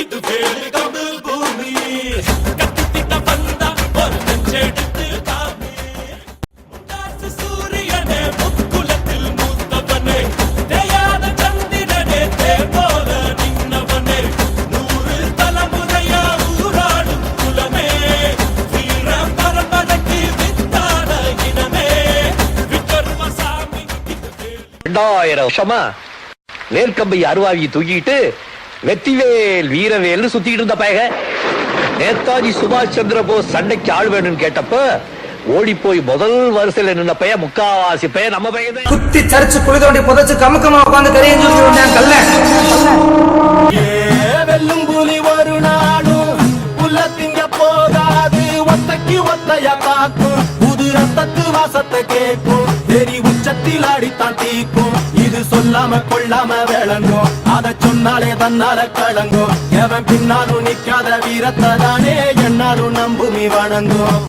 இது வேறு தமிழ் பூமி கத்திட்ட வந்தா ஒரு நெஞ்செடுத்து காமி முட்டாசு சூரியனே முக்குலத்தில் மூத்தவனே தேயாத சந்திரனே தேவோல நின்னவனே 100 தலைமுறையா ஊராடும் குலமே வீர பரம்பரைக்கு வித்தான இனமே விக்ரமசாமி 2000 வருஷமா வேர்க்கம்பை அருவாவியை தூக்கிட்டு வெற்றிவேல் வீரவேல்னு சுத்திட்டு இருந்த பயக நேதாஜி சுபாஷ் சந்திர போஸ் சண்டைக்கு ஆள் வேணும்னு கேட்டப்ப ஓடி போய் முதல் வரிசையில நின்ன பைய முக்காவாசி பைய நம்ம பையன் குத்தி சரிச்சு குழி தோண்டி புதைச்சு கமுக்கமா உட்காந்து கரையும் கல்ல வெல்லும் புலி ஒரு நாடும் புல்ல திங்க போகாது ஒத்தைக்கு ஒத்தைய காக்கும் புது ரத்தத்து வாசத்தை கேட்கும் தெரி உச்சத்தில் அடித்தான் தீக்கும் இது சொல்லாம கொள்ளாம விளங்கும் அத சொன்னாலே தன்னால கலங்கும் எவன் பின்னாலும் நிக்காத வீரத்தை தானே என்னாலும் நம்புமி வணங்கும்